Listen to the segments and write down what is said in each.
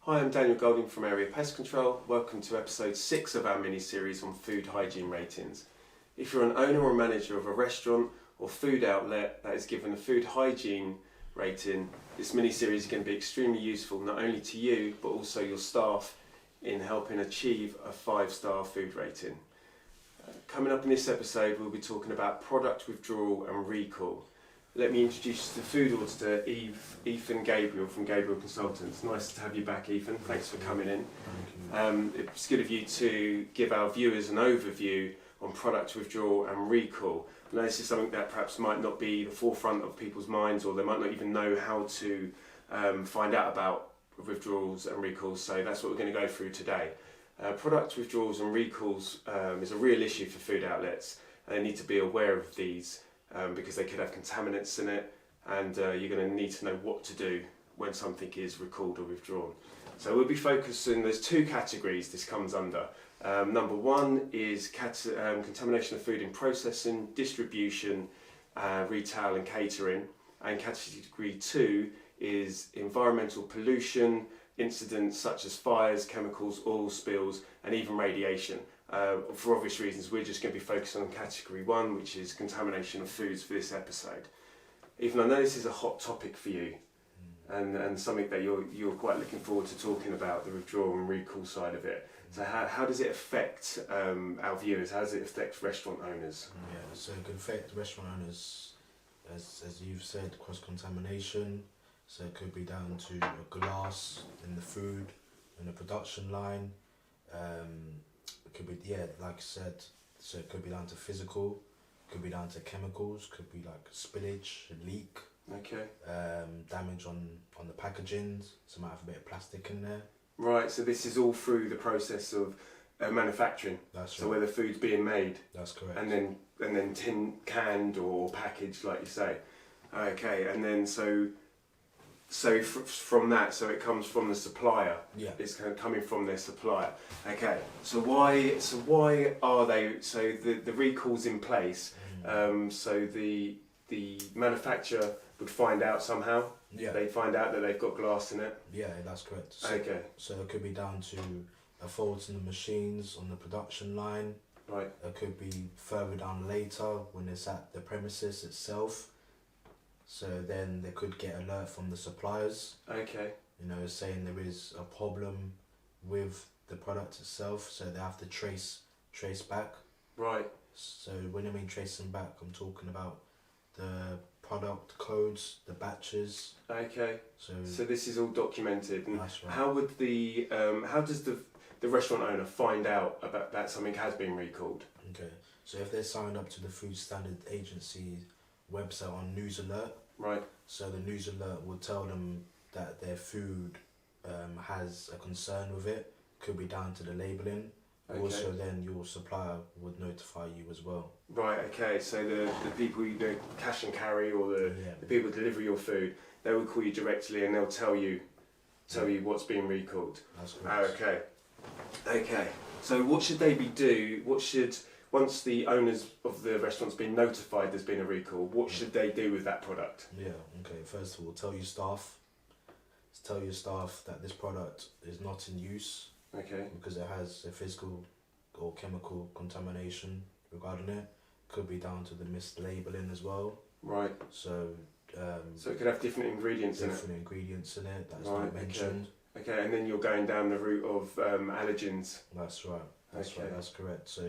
Hi, I'm Daniel Golding from Area Pest Control. Welcome to episode 6 of our mini-series on food hygiene ratings. If you're an owner or manager of a restaurant or food outlet that is given a food hygiene rating, this mini-series is going to be extremely useful not only to you but also your staff in helping achieve a 5-star food rating. Coming up in this episode, we'll be talking about product withdrawal and recall. Let me introduce you to the food auditor, Ethan Gabriel from Gabriel Consultants. Nice to have you back, Ethan. Thanks for coming in. It's good of you to give our viewers an overview on product withdrawal and recall. I know this is something that perhaps might not be the forefront of people's minds, or they might not even know how to find out about withdrawals and recalls, so that's what we're going to go through today. Product withdrawals and recalls is a real issue for food outlets, and they need to be aware of these. Because they could have contaminants in it, and you're going to need to know what to do when something is recalled or withdrawn. So we'll be focusing, there's 2 categories this comes under. Number 1 is contamination of food in processing, distribution, retail and catering, and category 2 is environmental pollution, incidents such as fires, chemicals, oil spills and even radiation. For obvious reasons, we're just going to be focusing on category 1, which is contamination of foods for this episode. Even I know this is a hot topic for you, and something that you're quite looking forward to talking about, the withdrawal and recall side of it. So how does it affect our viewers? How does it affect restaurant owners? Yeah, so it can affect restaurant owners, as you've said, cross-contamination. So it could be down to a glass in the food, in the production line. It could be, like I said, so it could be down to physical, could be down to chemicals, could be like spillage, a leak. Okay. Damage on the packaging, so might have a bit of plastic in there. Right, so this is all through the process of manufacturing. That's right. So where the food's being made. That's correct. And then canned or packaged, like you say. Okay, and then so from that, so it comes from the supplier. Yeah. It's kind of coming from their supplier. Okay. So why are they? So the recall's in place. So the manufacturer would find out somehow. Yeah. They find out that they've got glass in it. Yeah, that's correct. So, okay. So it could be down to a fault in the machines on the production line. Right. It could be further down later when it's at the premises itself. So then they could get alert from the suppliers. Okay. You know, saying there is a problem with the product itself, so they have to trace back. Right. So when I mean tracing back, I'm talking about the product codes, the batches. Okay. So this is all documented. And that's right. How would how does the restaurant owner find out about that something has been recalled? Okay. So if they're signed up to the Food Standard Agency website on News Alert. Right. So the News Alert will tell them that their food has a concern with it. Could be down to the labelling. Okay. Also then your supplier would notify you as well. Right, okay. So the people, the cash and carry or the people who deliver your food, they will call you directly and they'll tell you what's being recalled. That's correct. Okay. So what should they do? Once the owners of the restaurant's been notified there's been a recall, what should they do with that product? Yeah, okay. First of all, tell your staff that this product is not in use. Okay. Because it has a physical or chemical contamination regarding it. Could be down to the mislabeling as well. Right. So it could have different ingredients in it. Different ingredients in it that's not mentioned. Okay, and then you're going down the route of allergens. That's right. That's right. That's correct. So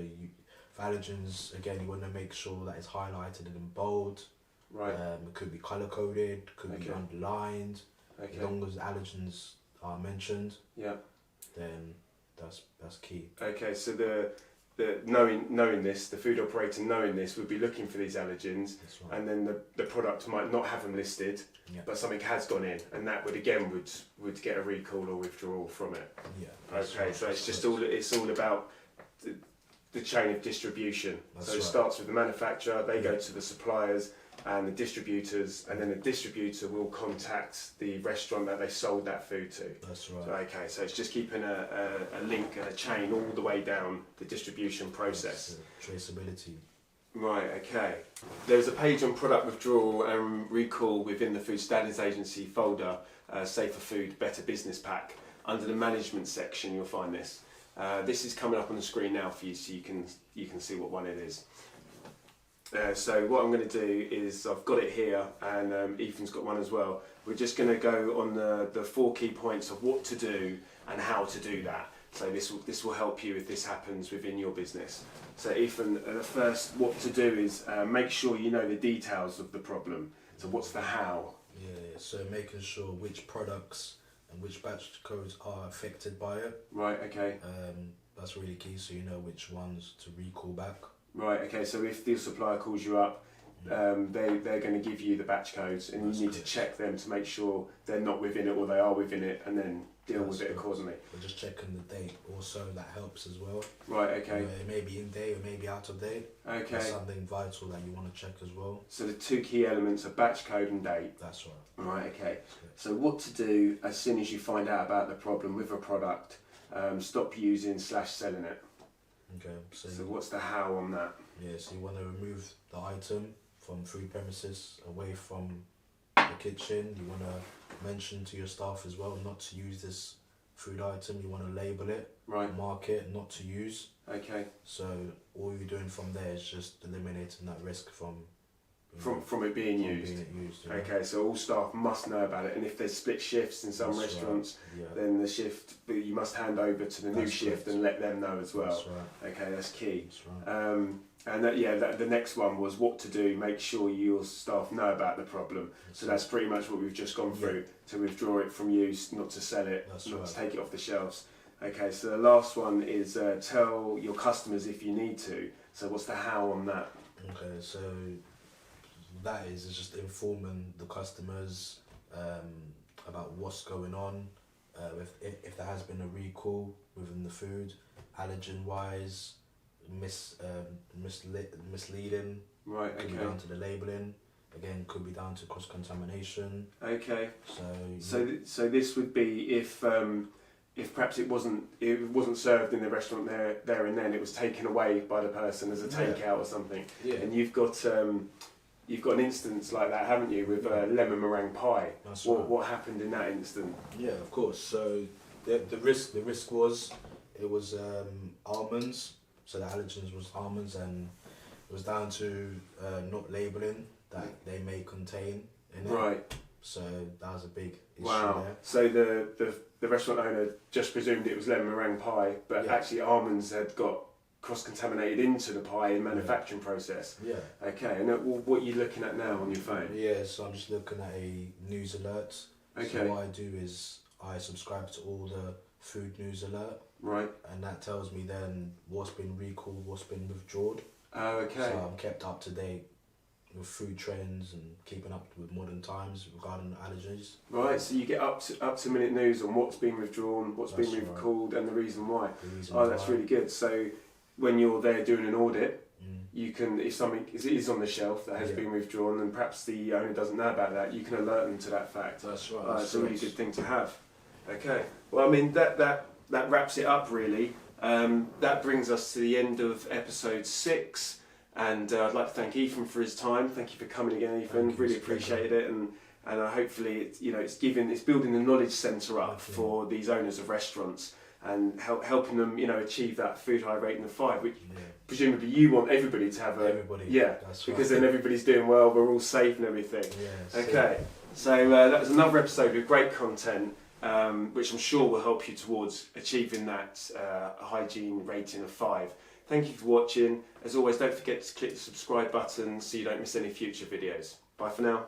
for allergens, again, you want to make sure that it's highlighted in bold. Right. It could be colour coded, could be underlined. Okay. As long as allergens are mentioned. Yeah. Then that's key. Okay, so the knowing this, the food operator knowing this would be looking for these allergens, right. And then the product might not have them listed, but something has gone in, and that would get a recall or withdrawal from it. Yeah. Okay, right. So it's all about the chain of distribution. That's so it starts with the manufacturer, they go to the suppliers and the distributors, and then the distributor will contact the restaurant that they sold that food to. That's right. So, okay, so it's just keeping a link and a chain all the way down the distribution process. Traceability. Right, okay. There's a page on product withdrawal and recall within the Food Standards Agency folder, Safer Food, Better Business Pack. under the management section you'll find this. This is coming up on the screen now for you, so you can see what one it is. So what I'm going to do is, I've got it here, and Ethan's got one as well. We're just going to go on the 4 key points of what to do and how to do that. So this will help you if this happens within your business. So Ethan, the first what to do is make sure you know the details of the problem. So what's the how? Yeah, so making sure which products and which batch codes are affected by it. Right, okay. That's really key, so you know which ones to recall back. Right, okay, so if the supplier calls you up, they're going to give you the batch codes, and you need to check them to make sure they're not within it or they are within it, and then deal with it accordingly. But just checking the date also, that helps as well. Right, okay. It may be in date or maybe out of date. Okay. That's something vital that you want to check as well. So the 2 key elements are batch code and date. That's right. Right, okay. So what to do as soon as you find out about the problem with a product, stop using / selling it. Okay. So what's the how on that? Yeah, so you want to remove the item from food premises, away from the kitchen. You want to mention to your staff as well not to use this food item. You want to label it, right, mark it, not to use. Okay. So all you're doing from there is just eliminating that risk from it being used. Okay, so all staff must know about it, and if there's split shifts in some restaurants, then the shift you must hand over to the new shift and let them know as well. That's right. Okay, that's key. That's right. And the next one was what to do. Make sure your staff know about the problem. So that's pretty much what we've just gone through. To withdraw it from use, not to sell it, not to take it off the shelves. Okay, so the last one is tell your customers if you need to. So what's the how on that? Okay, so that is just informing the customers about what's going on, if there has been a recall within the food, allergen wise, misleading. Right, could be down to the labelling. Again, could be down to cross contamination. Okay. So this would be if perhaps it wasn't served in the restaurant there and then, it was taken away by the person as a takeout or something. Yeah. And you've got an instance like that, haven't you, with lemon meringue pie? That's right. Right. What happened in that instant? Yeah, of course. So the risk was almonds. So the allergens was almonds, and it was down to not labelling that they may contain in it. Right. So that was a big issue there. So the restaurant owner just presumed it was lemon meringue pie, but actually almonds had got cross-contaminated into the pie in manufacturing process. Yeah. Okay, and what are you looking at now on your phone? Yeah, so I'm just looking at a news alert. Okay. So what I do is I subscribe to all the food news alert. Right. And that tells me then what's been recalled, what's been withdrawn. Oh, okay. So I'm kept up to date with food trends and keeping up with modern times regarding allergies. Right, so you get up to minute news on what's been withdrawn, what's been recalled, and the reason why. That's really good. So when you're there doing an audit, you can, if something is on the shelf that has been withdrawn, and perhaps the owner doesn't know about that, you can alert them to that fact. That's right. That's a really good thing to have. Okay. Well, I mean that wraps it up really. That brings us to the end of episode 6. And I'd like to thank Ethan for his time. Thank you for coming again, Ethan. Really appreciated it, and hopefully it's building the knowledge centre up for these owners of restaurants and helping them achieve that food high rating of 5, which presumably you want everybody to have because then everybody's doing well, we're all safe and everything. Okay, so that was another episode with great content, which I'm sure will help you towards achieving that hygiene rating of 5. Thank you for watching. As always, don't forget to click the subscribe button so you don't miss any future videos. Bye for now.